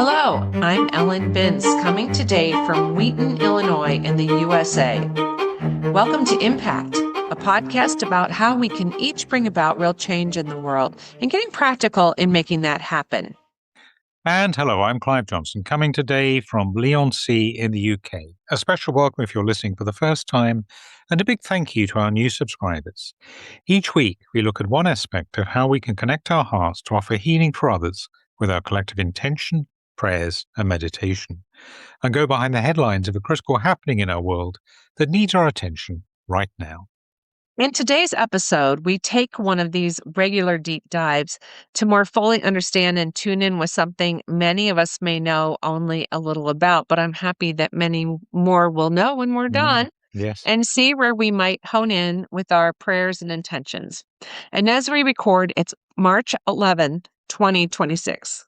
Hello, I'm Ellen Binns, coming today from Wheaton, Illinois, in the USA. Welcome to Impact, a podcast about how we can each bring about real change in the world and getting practical in making that happen. And hello, I'm Clive Johnson, coming today from Leigh-on-Sea in the UK. A special welcome if you're listening for the first time, and a big thank you to our new subscribers. Each week, we look at one aspect of how we can connect our hearts to offer healing for others with our collective intention, prayers, and meditation, and go behind the headlines of a critical happening in our world that needs our attention right now. In today's episode, we take one of these regular deep dives to more fully understand and tune in with something many of us may know only a little about, but I'm happy that many more will know when we're done. Yes. And see where we might hone in with our prayers and intentions. And as we record, it's March 11th, 2026.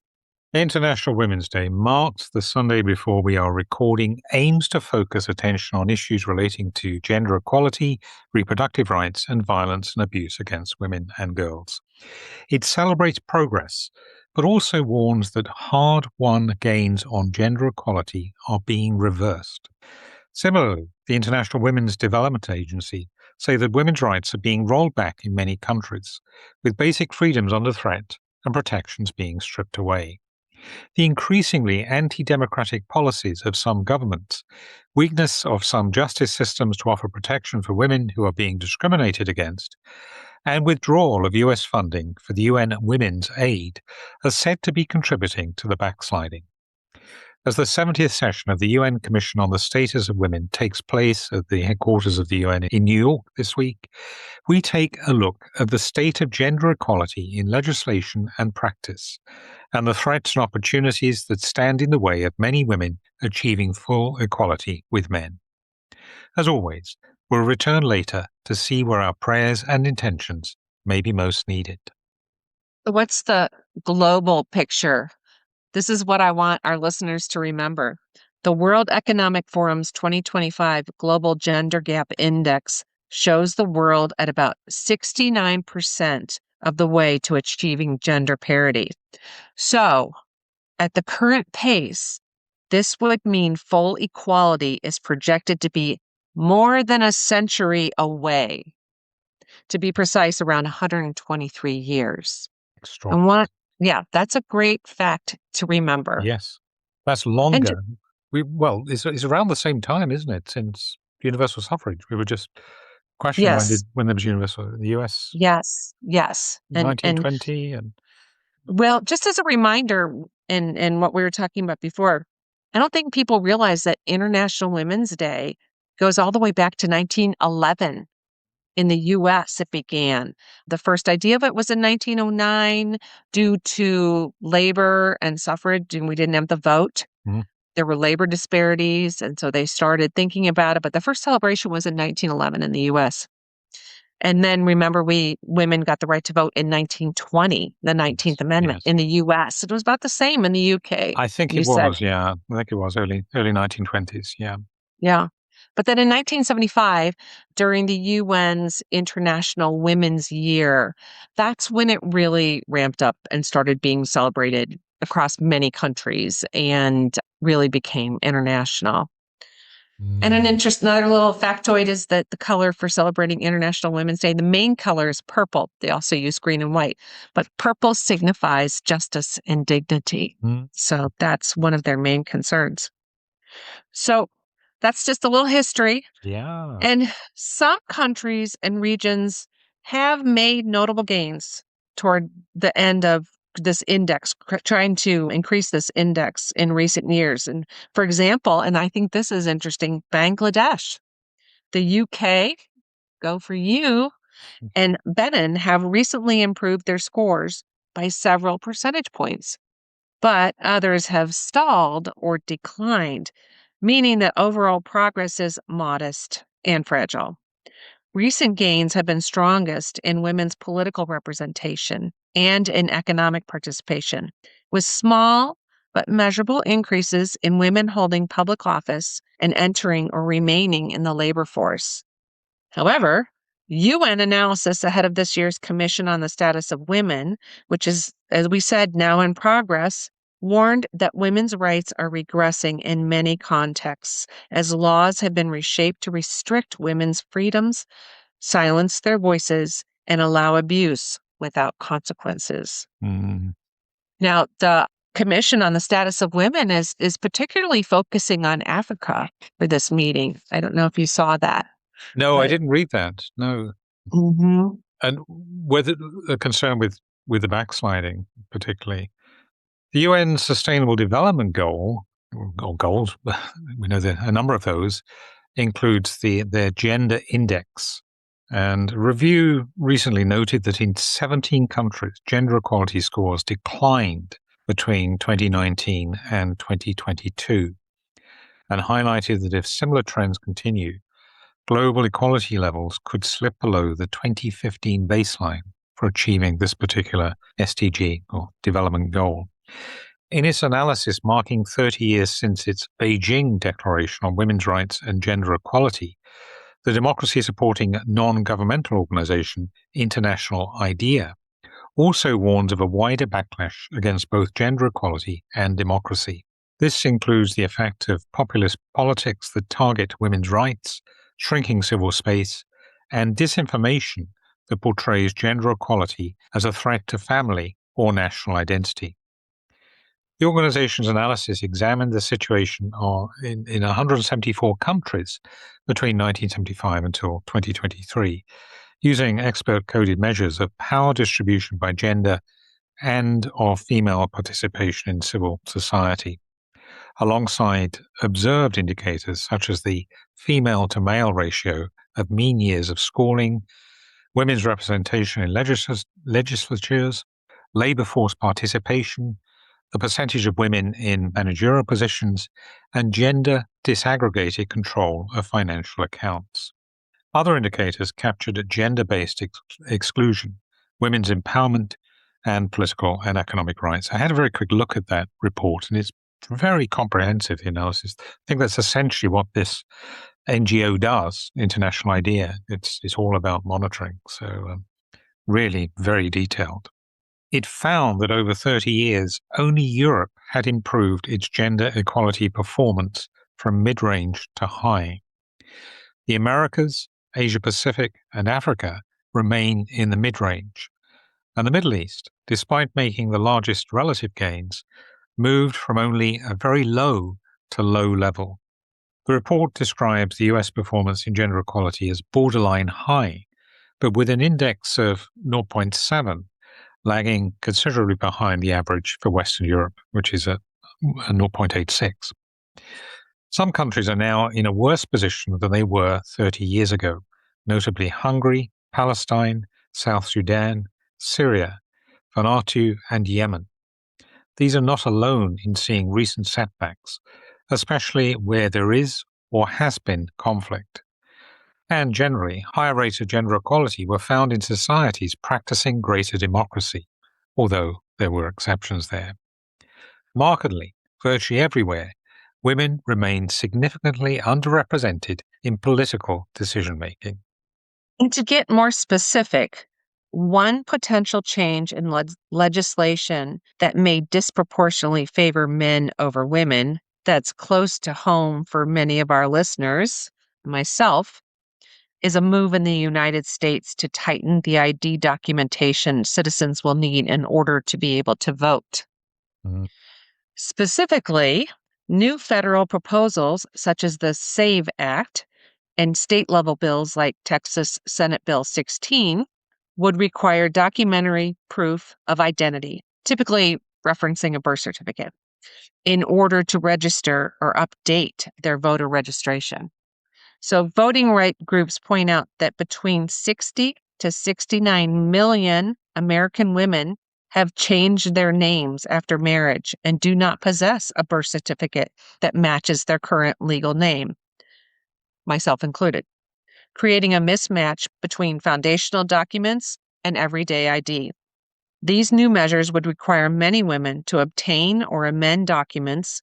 International Women's Day, marked the Sunday before we are recording, aims to focus attention on issues relating to gender equality, reproductive rights, and violence and abuse against women and girls. It celebrates progress, but also warns that hard-won gains on gender equality are being reversed. Similarly, the International Women's Development Agency say that women's rights are being rolled back in many countries, with basic freedoms under threat and protections being stripped away. The increasingly anti-democratic policies of some governments, weakness of some justice systems to offer protection for women who are being discriminated against, and withdrawal of US funding for the UN Women's Aid are said to be contributing to the backsliding. As the 70th session of the UN Commission on the Status of Women takes place at the headquarters of the UN in New York this week, we take a look at the state of gender equality in legislation and practice, and the threats and opportunities that stand in the way of many women achieving full equality with men. As always, we'll return later to see where our prayers and intentions may be most needed. What's the global picture? This is what I want our listeners to remember. The World Economic Forum's 2025 Global Gender Gap Index shows the world at about 69% of the way to achieving gender parity. So, at the current pace, this would mean full equality is projected to be more than a century away. To be precise, around 123 years. Extraordinary. Yeah, that's a great fact to remember. Yes, that's longer. It's around the same time, isn't it, since universal suffrage? We were just questioning when there was universal in the US. Yes. 1920 and well, just as a reminder, in what we were talking about before, I don't think people realize that International Women's Day goes all the way back to 1911. In the U.S., it began. The first idea of it was in 1909 due to labor and suffrage, and we didn't have the vote. There were labor disparities, and so they started thinking about it. But the first celebration was in 1911 in the U.S. And then remember, women got the right to vote in 1920, the 19th Amendment in the U.S. It was about the same in the U.K. I think it was, yeah. I think it was early 1920s, yeah. Yeah. But then in 1975, during the UN's International Women's Year, that's when it really ramped up and started being celebrated across many countries and really became international. And another little factoid is that the color for celebrating International Women's Day, the main color is purple. They also use green and white, but purple signifies justice and dignity. So that's one of their main concerns. So that's just a little history. Yeah. And some countries and regions have made notable gains toward the end of this index, trying to increase this index in recent years. And for example, and I think this is interesting, Bangladesh, the UK, go for you, and Benin have recently improved their scores by several percentage points, but others have stalled or declined, meaning that overall progress is modest and fragile. Recent gains have been strongest in women's political representation and in economic participation, with small but measurable increases in women holding public office and entering or remaining in the labor force. However, UN analysis ahead of this year's Commission on the Status of Women, which is, as we said, now in progress, warned that women's rights are regressing in many contexts as laws have been reshaped to restrict women's freedoms, silence their voices, and allow abuse without consequences. Mm. Now, the Commission on the Status of Women is particularly focusing on Africa for this meeting. I don't know if you saw that, No, I but didn't read that. No. Mhm. And whether a concern with the backsliding, particularly the UN Sustainable Development Goal or goals, we know that a number of those includes their gender index. And a review recently noted that in 17 countries, gender equality scores declined between 2019 and 2022, and highlighted that if similar trends continue, global equality levels could slip below the 2015 baseline for achieving this particular SDG or development goal. In its analysis marking 30 years since its Beijing Declaration on Women's Rights and Gender Equality, the democracy-supporting non-governmental organization International IDEA also warns of a wider backlash against both gender equality and democracy. This includes the effect of populist politics that target women's rights, shrinking civil space, and disinformation that portrays gender equality as a threat to family or national identity. The organization's analysis examined the situation in 174 countries between 1975 until 2023, using expert-coded measures of power distribution by gender and of female participation in civil society, alongside observed indicators such as the female-to-male ratio of mean years of schooling, women's representation in legislatures, labor force participation, the percentage of women in managerial positions, and gender disaggregated control of financial accounts. Other indicators captured gender-based exclusion, women's empowerment, and political and economic rights. I had a very quick look at that report, and it's very comprehensive, the analysis. I think that's essentially what this NGO does, International IDEA. It's all about monitoring, so really very detailed. It found that over 30 years, only Europe had improved its gender equality performance from mid-range to high. The Americas, Asia-Pacific, and Africa remain in the mid-range, and the Middle East, despite making the largest relative gains, moved from only a very low to low level. The report describes the US performance in gender equality as borderline high, but with an index of 0.7, lagging considerably behind the average for Western Europe, which is a 0.86. Some countries are now in a worse position than they were 30 years ago, notably Hungary, Palestine, South Sudan, Syria, Vanuatu, and Yemen. These are not alone in seeing recent setbacks, especially where there is or has been conflict. And generally, higher rates of gender equality were found in societies practicing greater democracy, although there were exceptions there. Markedly, virtually everywhere, women remain significantly underrepresented in political decision-making. And to get more specific, one potential change in legislation that may disproportionately favor men over women, that's close to home for many of our listeners, myself, is a move in the United States to tighten the ID documentation citizens will need in order to be able to vote. Mhm. Specifically, new federal proposals such as the SAVE Act and state level bills like Texas Senate Bill 16 would require documentary proof of identity, typically referencing a birth certificate, in order to register or update their voter registration. So, voting rights groups point out that between 60 to 69 million American women have changed their names after marriage and do not possess a birth certificate that matches their current legal name, myself included, creating a mismatch between foundational documents and everyday ID. These new measures would require many women to obtain or amend documents,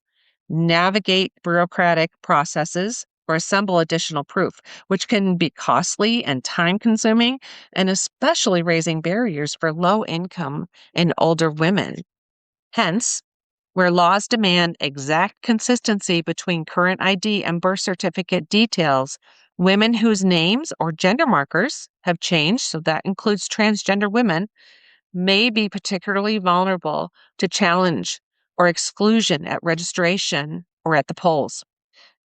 navigate bureaucratic processes, or assemble additional proof, which can be costly and time consuming, and especially raising barriers for low income and older women. Hence, where laws demand exact consistency between current ID and birth certificate details, women whose names or gender markers have changed, so that includes transgender women, may be particularly vulnerable to challenge or exclusion at registration or at the polls.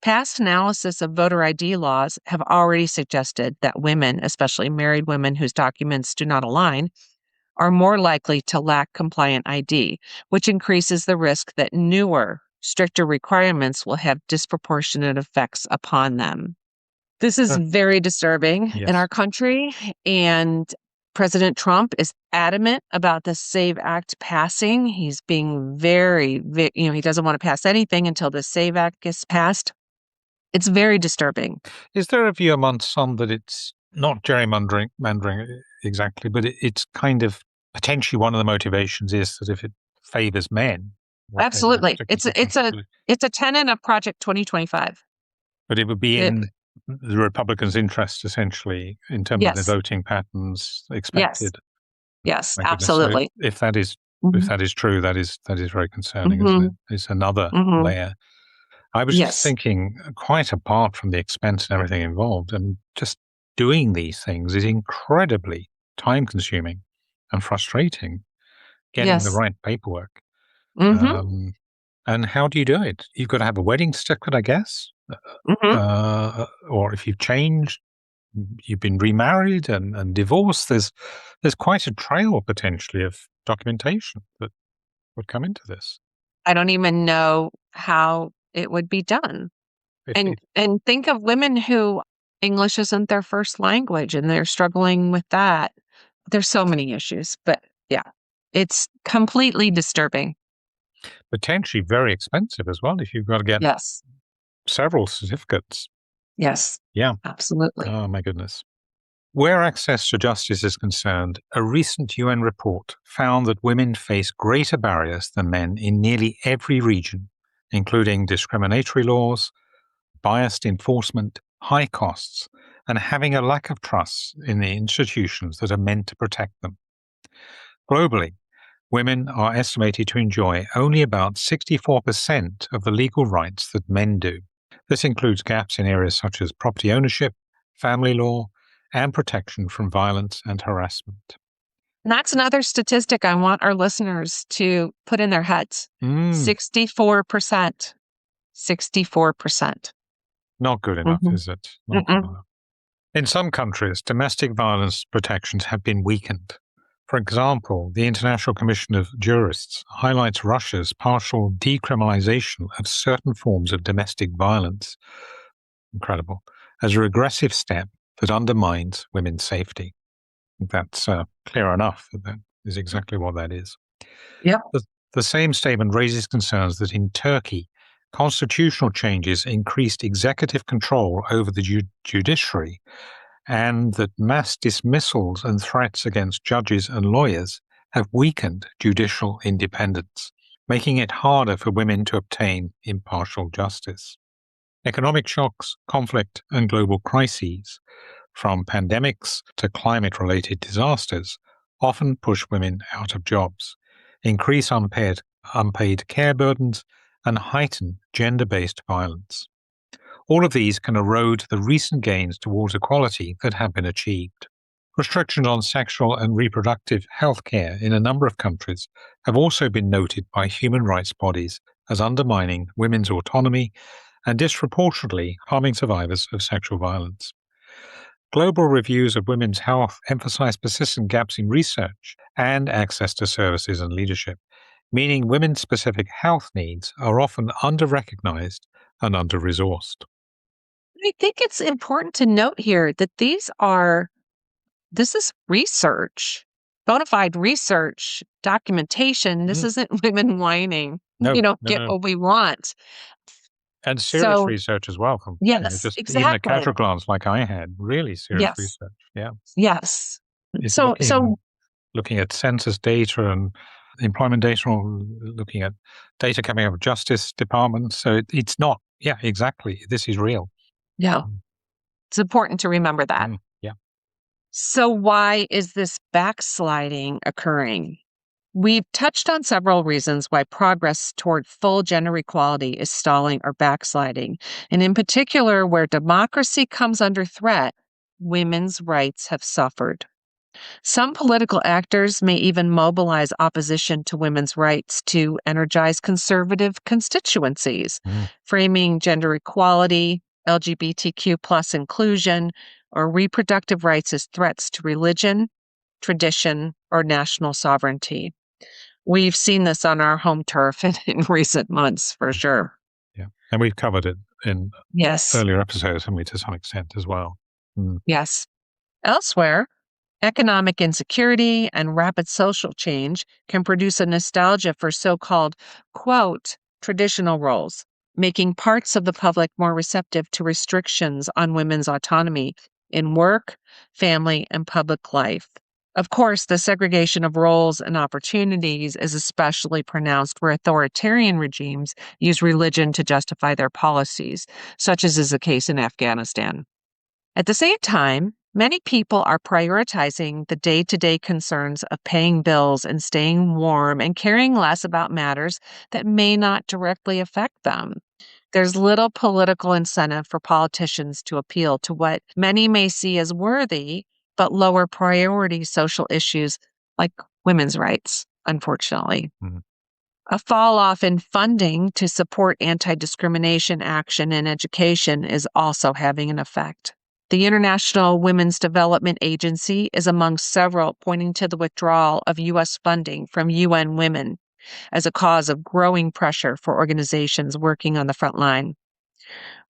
Past analysis of voter ID laws have already suggested that women, especially married women whose documents do not align, are more likely to lack compliant ID, which increases the risk that newer, stricter requirements will have disproportionate effects upon them. This is Uh, very disturbing in our yes. country, and President Trump is adamant about the SAVE Act passing. He's being he doesn't want to pass anything until the SAVE Act gets passed. It's very disturbing. Is there a view amongst some that it's not gerrymandering exactly, but it's kind of potentially one of the motivations is that if it favors men, okay, that's Absolutely. particularly controversial. It's a tenet of Project 2025. But it would be It, in the Republicans' interest, essentially, in terms of their yes. voting patterns Yes. expected. Yes, My goodness. So absolutely. if that is Mhm. true, that is very concerning, isn't it? Mhm. It's another Mhm. layer. I was just Yes. thinking, quite apart from the expense and everything involved, and just doing these things is incredibly time consuming and frustrating, getting the Yes. right paperwork. Mhm. Um, and how do you do it? You've got to have a wedding certificate, I guess. Mhm. Or if you've changed, you've been remarried and divorced, there's quite a trail potentially of documentation that would come into this. I don't even know how it would be done. If And think of women who English isn't their first language and they're struggling with that. There's so many issues, but yeah, it's completely disturbing. potentially very expensive as well, if you've got to get Yes. several certificates. Yes. Yeah. Absolutely. Oh, my goodness. Where access to justice is concerned, a recent UN report found that women face greater barriers than men in nearly every region, including discriminatory laws, biased enforcement, high costs, and having a lack of trust in the institutions that are meant to protect them. Globally, women are estimated to enjoy only about 64% of the legal rights that men do. This includes gaps in areas such as property ownership, family law, and protection from violence and harassment. And that's another statistic I want our listeners to put in their heads. Mm, 64%. 64%. not good enough, Mhm. is it? Not good Mm-mm. enough. In some countries, domestic violence protections have been weakened. For example, the International Commission of Jurists highlights Russia's partial decriminalization of certain forms of domestic violence, incredible, as a regressive step that undermines women's safety. That's clear enough that that is exactly what that is. Yep. The, the same statement raises concerns that in Turkey, constitutional changes increased executive control over the judiciary and that mass dismissals and threats against judges and lawyers have weakened judicial independence, making it harder for women to obtain impartial justice. Economic shocks, conflict, and global crises, from pandemics to climate related disasters, often push women out of jobs, increase unpaid care burdens, and heighten gender based violence. All of these can erode the recent gains towards equality that have been achieved. Restrictions on sexual and reproductive health care in a number of countries have also been noted by human rights bodies as undermining women's autonomy and disproportionately harming survivors of sexual violence. Global reviews of women's health emphasize persistent gaps in research and access to services and leadership, meaning women's specific health needs are often under-recognized and under-resourced. I think it's important to note here that this is research, bona fide research, documentation. This Mm, isn't women whining, no, no, get no. what we want. And serious So, research as well from, yes, just even a exactly. casual glance like I had, really serious Yes. research. Yeah. Yes. It's So, so looking at census data and employment data, or looking at data coming out of justice departments. So it's not, yeah, exactly. This is real. yeah, Mm, it's important to remember that. yeah. So why is this backsliding occurring? We've touched on several reasons why progress toward full gender equality is stalling or backsliding, and in particular, where democracy comes under threat, women's rights have suffered. Some political actors may even mobilize opposition to women's rights to energize conservative constituencies, Mm, framing gender equality, LGBTQ plus inclusion, or reproductive rights as threats to religion, tradition, or national sovereignty. We've seen this on our home turf in recent months, for mm, sure. yeah. And we've covered it in Yes, earlier episodes, haven't we, to some extent as well? Mm, yes. Elsewhere, economic insecurity and rapid social change can produce a nostalgia for so called, quote, traditional roles, making parts of the public more receptive to restrictions on women's autonomy in work, family, and public life. Of course, the segregation of roles and opportunities is especially pronounced where authoritarian regimes use religion to justify their policies, such as is the case in Afghanistan. At the same time, many people are prioritizing the day to day concerns of paying bills and staying warm and caring less about matters that may not directly affect them. There's little political incentive for politicians to appeal to what many may see as worthy but lower priority social issues like women's rights, unfortunately. mm, A fall off in funding to support anti discrimination action in education is also having an effect. The International Women's Development Agency is among several pointing to the withdrawal of U.S. funding from UN Women as a cause of growing pressure for organizations working on the front line.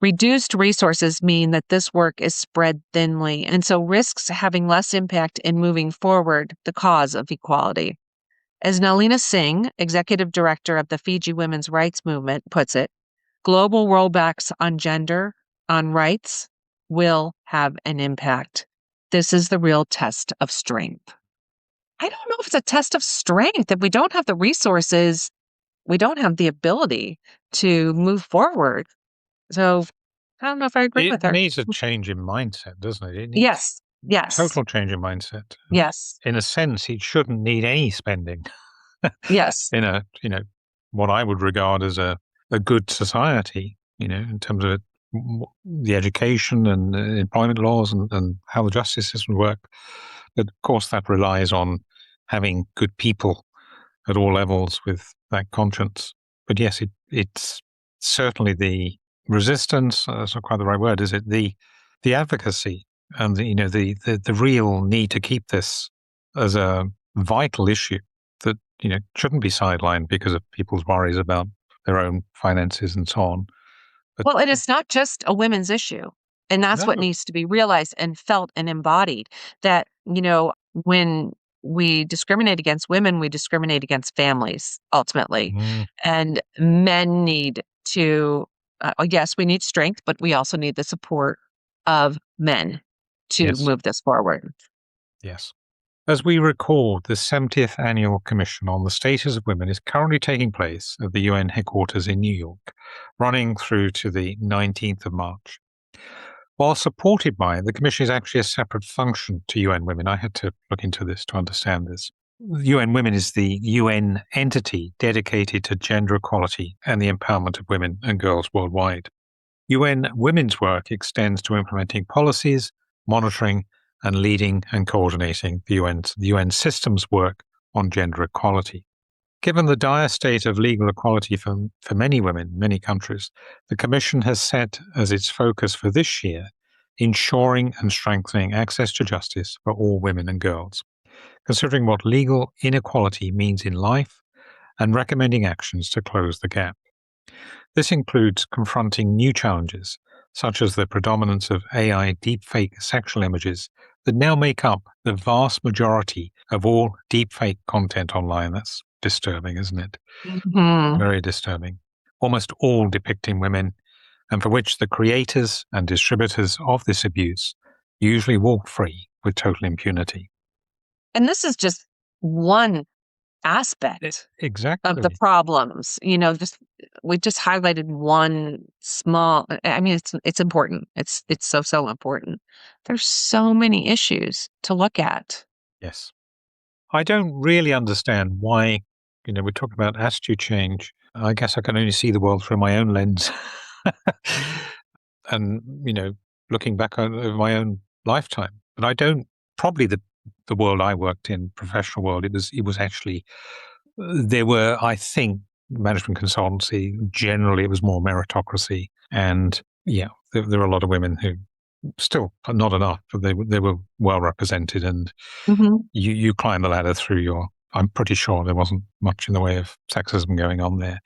Reduced resources mean that this work is spread thinly and so risks having less impact in moving forward the cause of equality. As Nalina Singh, executive director of the Fiji Women's Rights Movement, puts it, global rollbacks on gender, on rights, will have an impact. This is the real test of strength. I don't know if it's a test of strength. If we don't have the resources, we don't have the ability to move forward. So I don't know if I agree It with her. needs a change in mindset, doesn't it? It needs Yes, yes, total change in mindset. yes, In a sense, it shouldn't need any spending yes. in a, what I would regard as a good society, in terms of the education and employment laws and how the justice system work. But of course, that relies on having good people at all levels with that conscience. But yes, it's certainly the resistance. That's not quite the right word, is it? The advocacy and the real need to keep this as a vital issue that shouldn't be sidelined because of people's worries about their own finances and so on. But Well, and it's not just a women's issue. And that's what no, needs to be realized and felt and embodied that, when we discriminate against women, we discriminate against families ultimately. mm, And men need to, yes, we need strength, but we also need the support of men to yes, move this forward. yes. As we record, the 70th Annual Commission on the Status of Women is currently taking place at the UN headquarters in New York, running through to the 19th of March. While supported by it, the Commission is actually a separate function to UN Women. I had to look into this to understand this. UN Women is the UN entity dedicated to gender equality and the empowerment of women and girls worldwide. UN Women's work extends to implementing policies, monitoring, and leading and coordinating the UN system's work on gender equality. Given the dire state of legal equality for many women in many countries, the Commission has set as its focus for this year ensuring and strengthening access to justice for all women and girls, considering what legal inequality means in life and recommending actions to close the gap. This includes confronting new challenges, such as the predominance of AI deepfake sexual images that now make up the vast majority of all deepfake content online. That's disturbing, isn't it? Mhm. Very disturbing. Almost all depicting women, and for which the creators and distributors of this abuse usually walk free with total impunity. And this is just one aspect of the Exactly. problems. Just we just highlighted one small. I mean, it's important. It's so important. There's so many issues to look at. Yes. I don't really understand why, we're talking about attitude change. I guess I can only see the world through my own lens. And, looking back over my own lifetime. But I don't, probably the world I worked in, professional world, it was actually, there were, I think, management consultancy, generally it was more meritocracy. And yeah, there were a lot of women who still not enough, but they were well represented, and Mhm. you climb the ladder through your. I'm pretty sure there wasn't much in the way of sexism going on there,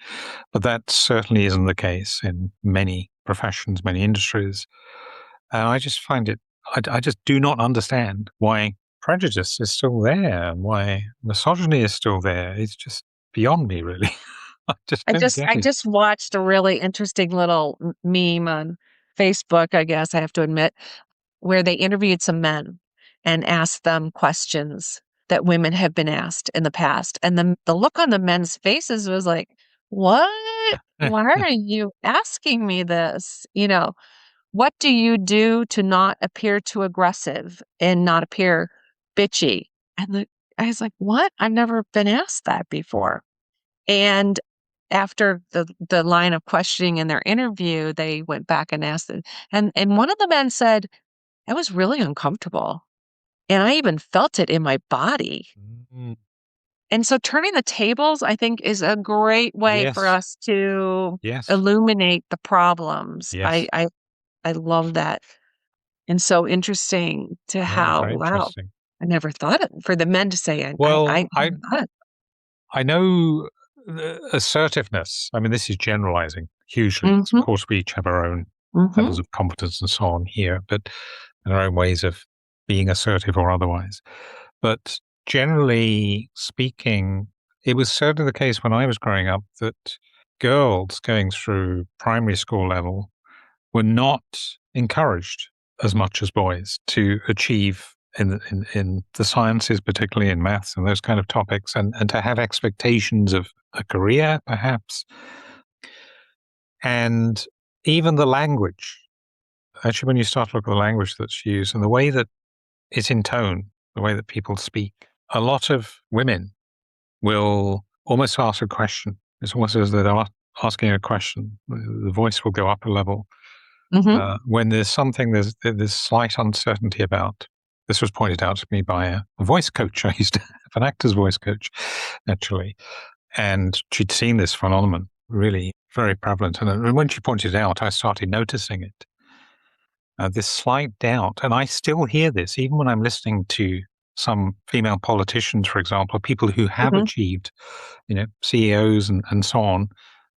but that certainly isn't the case in many professions, many industries. And I just find it. I just do not understand why prejudice is still there and why misogyny is still there. It's just beyond me, really. I just I don't just get I it. just watched a really interesting little meme on Facebook, I guess I have to admit, where they interviewed some men and asked them questions that women have been asked in the past. And the look on the men's faces was like, "What? Why are you asking me this?" What do you do to not appear too aggressive and not appear bitchy? And I was like, "What? I've never been asked that before." And after the line of questioning in their interview, they went back and asked it, and one of the men said, "I was really uncomfortable, and I even felt it in my body." Mm, And so turning the tables, I think, is a great way for yes, us to yes, illuminate the problems. yes. I love that. And so interesting to Yeah, how, very wow, interesting. I never thought it for the men to say it. I Well, I never thought it. I know assertiveness. I mean, this is generalizing hugely. Of Mhm, course, we each have our own levels mhm, of competence and so on here, but and our own ways of being assertive or otherwise. But generally speaking, it was certainly the case when I was growing up that girls going through primary school level were not encouraged as much as boys to achieve in the sciences, particularly in maths and those kind of topics, and to have expectations of a career, perhaps, and even the language. Actually, when you start to look at the language that's used and the way that it's in tone, the way that people speak, a lot of women will almost ask a question. It's almost as though they're asking a question. The voice will go up a level mhm, when there's something there's slight uncertainty about. This was pointed out to me by a voice coach. I used to have an actor's voice coach, actually, and she'd seen this phenomenon really very prevalent. And when she pointed it out, I started noticing it. This slight doubt, and I still hear this even when I'm listening to some female politicians, for example, people who have mhm, achieved, CEOs and so on.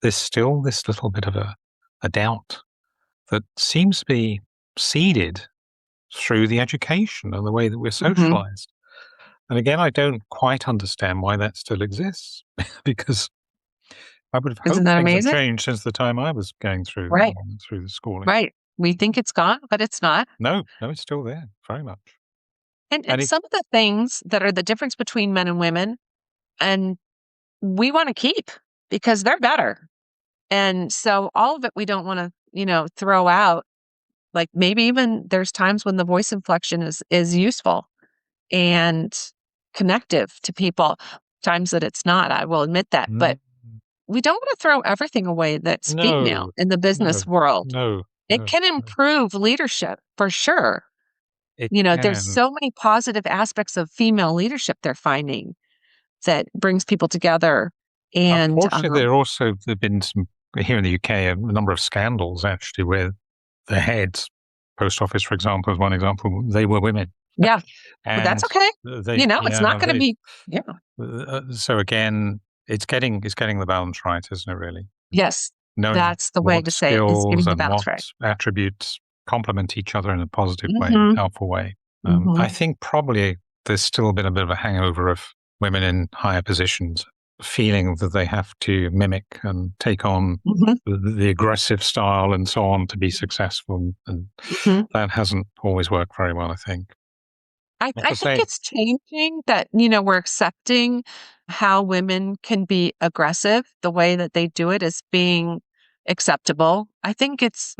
There's still this little bit of a doubt that seems to be seeded through the education and the way that we're mhm. socialized. And again, I don't quite understand why that still exists because I would have Isn't hoped that things had amazing? changed since the time I was going through Right, through the schooling. right. We think it's gone, but it's not. No, no, it's still there very much. And And it some of the things that are the difference between men and women, and we wanna keep because they're better. And so all of it we don't wanna, throw out. Like, maybe even there's times when the voice inflection is useful and connective to people, times that it's not, I will admit that, mm, but we don't wanna throw everything away that's female no, in the business no, world. no, It no, can no. improve leadership for sure. It There's can. so many positive aspects of female leadership they're finding that brings people together and, Unfortunately, there've been some here in the UK a number of scandals actually where the heads, post office, for example, is one example. They were women, yeah, but that's and okay. they It's not yeah gonna they be. Yeah. so again, it's getting the balance right, isn't it? Really, Yes, knowing that's the way what to say it, is skills getting the and balance what right. attributes complement each other in a positive way, Mhm, helpful way. I mhm, think probably there's still been a bit of a hangover of women in higher positions feeling that they have to mimic and take on mhm, the aggressive style and so on to be successful, and mhm. that hasn't always worked very well, I think. Not I to think say, it's changing that, we're accepting how women can be aggressive, the way that they do it is being acceptable. I think it's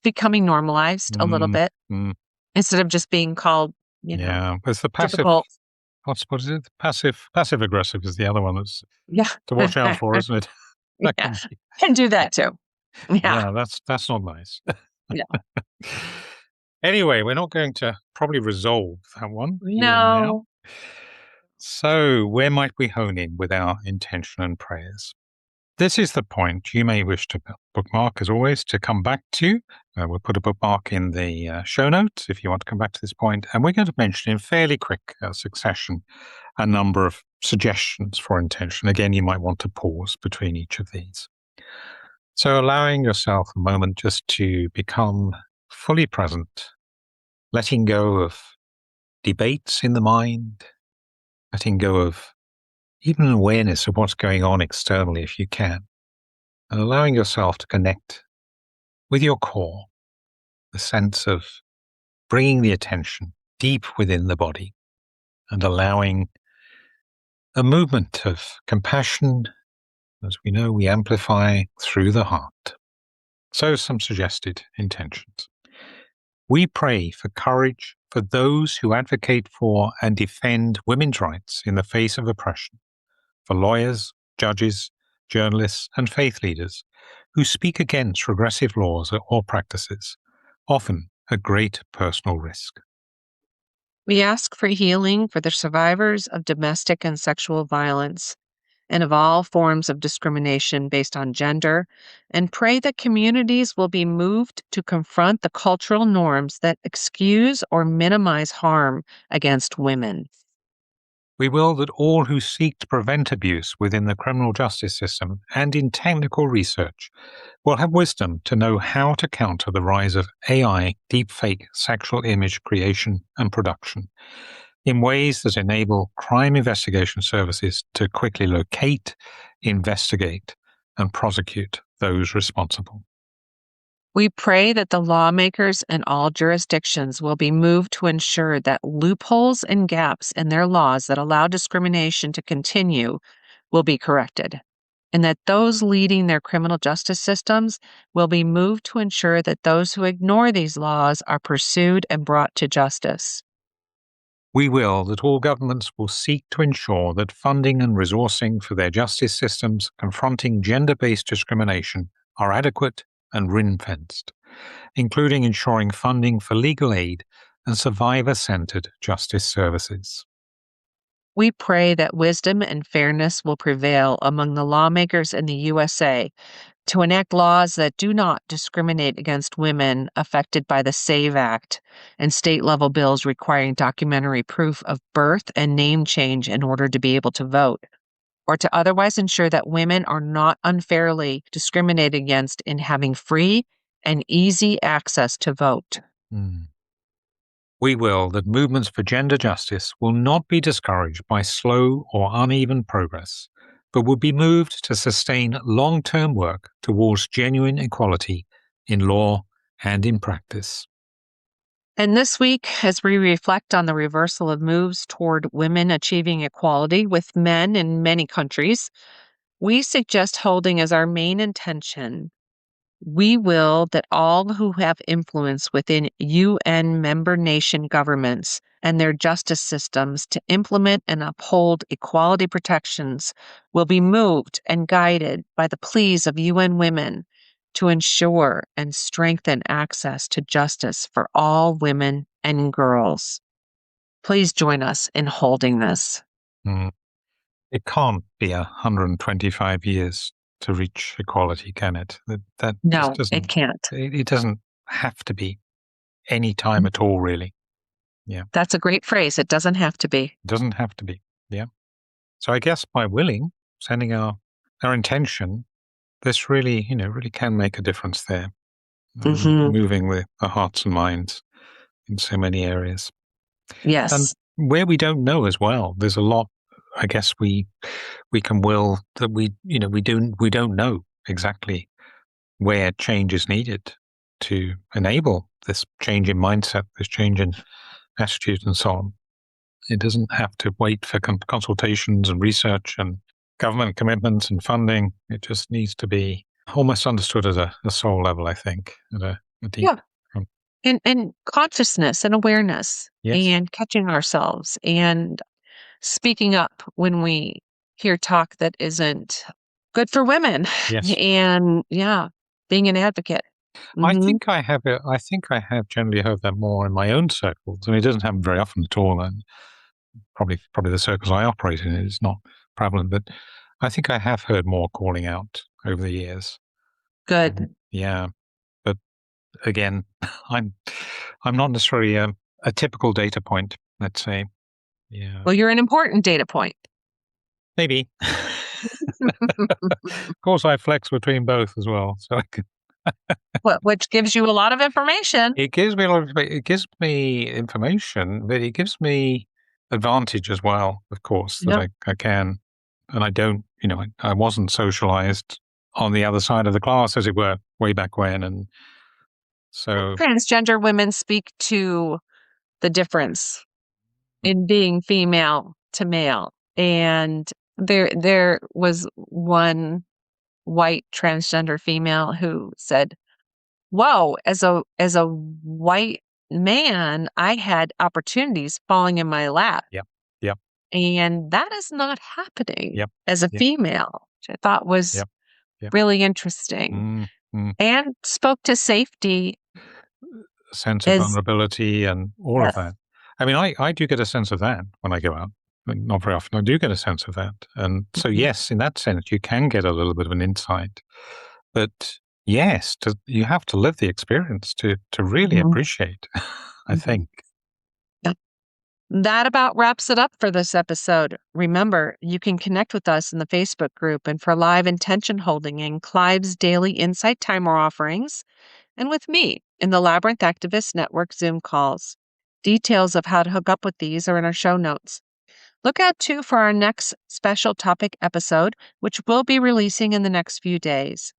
becoming normalized a little mm, bit mm, instead of just being called, yeah, it's the passive difficult. what is it? Passive aggressive is the other one that's Yeah. to watch out for, isn't it? That Yeah. can be, Can do that too. Yeah. yeah, that's not nice. Yeah. Anyway, we're not going to probably resolve that one here and now. No. So, where might we hone in with our intention and prayers? This is the point you may wish to bookmark, as always, to come back to. We'll put a bookmark in the show notes if you want to come back to this point. And we're going to mention in fairly quick succession a number of suggestions for intention. Again, you might want to pause between each of these. So allowing yourself a moment just to become fully present, letting go of debates in the mind, letting go of even awareness of what's going on externally if you can, and allowing yourself to connect with your core, the sense of bringing the attention deep within the body and allowing a movement of compassion. As we know, we amplify through the heart. So some suggested intentions. We pray for courage for those who advocate for and defend women's rights in the face of oppression, for lawyers, judges, journalists, and faith leaders who speak against regressive laws or practices, often at great personal risk. We ask for healing for the survivors of domestic and sexual violence and of all forms of discrimination based on gender, and pray that communities will be moved to confront the cultural norms that excuse or minimize harm against women. We will that all who seek to prevent abuse within the criminal justice system and in technical research will have wisdom to know how to counter the rise of AI deepfake sexual image creation and production in ways that enable crime investigation services to quickly locate, investigate, and prosecute those responsible. We pray that the lawmakers in all jurisdictions will be moved to ensure that loopholes and gaps in their laws that allow discrimination to continue will be corrected, and that those leading their criminal justice systems will be moved to ensure that those who ignore these laws are pursued and brought to justice. We will that all governments will seek to ensure that funding and resourcing for their justice systems confronting gender-based discrimination are adequate and ring-fenced, including ensuring funding for legal aid and survivor-centered justice services. We pray that wisdom and fairness will prevail among the lawmakers in the USA to enact laws that do not discriminate against women affected by the SAVE Act and state level bills requiring documentary proof of birth and name change in order to be able to vote, or to otherwise ensure that women are not unfairly discriminated against in having free and easy access to vote. We will that movements for gender justice will not be discouraged by slow or uneven progress, but will be moved to sustain long-term work towards genuine equality in law and in practice. And this week, as we reflect on the reversal of moves toward women achieving equality with men in many countries, we suggest holding as our main intention, we will that all who have influence within UN member nation governments and their justice systems to implement and uphold equality protections will be moved and guided by the pleas of UN women to ensure and strengthen access to justice for all women and girls. Please join us in holding this. It can't be 125 years to reach equality, can it? That just No, it doesn't. can't. It doesn't have to be any time at all, really. Yeah, That's a great phrase. It doesn't have to be. it doesn't have to be. Yeah. So I guess by sending our intention, this really, really can make a difference there, Hmm. moving the hearts and minds in so many areas. And Yes. where we don't know as well, there's a lot. I guess we can will that we don't know exactly where change is needed to enable this change in mindset, this change in attitude, and so on. It doesn't have to wait for consultations and research and government commitments and funding. It just needs to be almost understood at a soul level, I think, at a deep. Yeah. And consciousness and awareness Yes. and catching ourselves and speaking up when we hear talk that isn't good for women. Yes. And yeah, being an advocate. I Mhm. think I have generally heard that more in my own circles. I mean, it doesn't happen very often at all, and probably the circles I operate in is not prevalent, but I think I have heard more calling out over the years. Good. Yeah, but again, I'm not necessarily a typical data point, let's say. Yeah, Well, you're an important data point. maybe. Of course, I flex between both as well, so Which gives you a lot of information. it gives me it gives me information, but it gives me advantage as well, of course, that Yep. I can, and I don't, I wasn't socialized on the other side of the class, as it were, way back when, and so Transgender women speak to the difference in being female to male. And there was one white transgender female who said, "Whoa, as a white man, I had opportunities falling in my lap. yep, yep, And that is not happening yep, as a yep, female," which I thought was yep, yep. really interesting Mm, mm. and spoke to safety Sense of as vulnerability and all of yes. that. I mean, I do get a sense of that when I go out, but not very often. I do get a sense of that, and so Mhm, yes, in that sense, you can get a little bit of an insight. But yes, you have to live the experience to really mhm, appreciate. I mhm. think. Yep. That about wraps it up for this episode. Remember, you can connect with us in the Facebook group and for live intention holding in Clive's daily Insight Timer offerings, and with me in the Labyrinth Activist Network Zoom calls. Details of how to hook up with these are in our show notes. Look out too for our next special topic episode, which we'll be releasing in the next few days.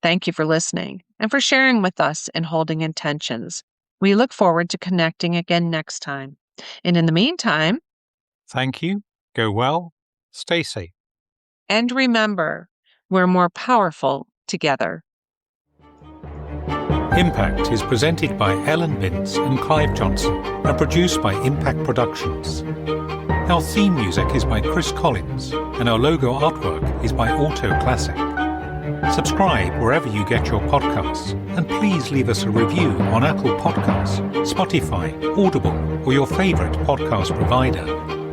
Thank you for listening and for sharing with us and holding intentions. We look forward to connecting again next time. And in the meantime, Thank you. Go well. Stay safe. and remember, we're more powerful together. Impact is presented by Ellen Binns and Clive Johnson and produced by Impact Productions. Our theme music is by Chris Collins and our logo artwork is by Auto Classic. Subscribe wherever you get your podcasts and please leave us a review on Apple Podcasts, Spotify, Audible, or your favorite podcast provider.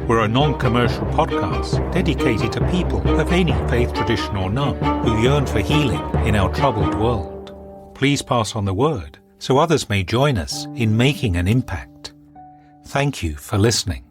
We're a non-commercial podcast dedicated to people of any faith tradition or none who yearn for healing in our troubled world. Please pass on the word so others may join us in making an impact. Thank you for listening.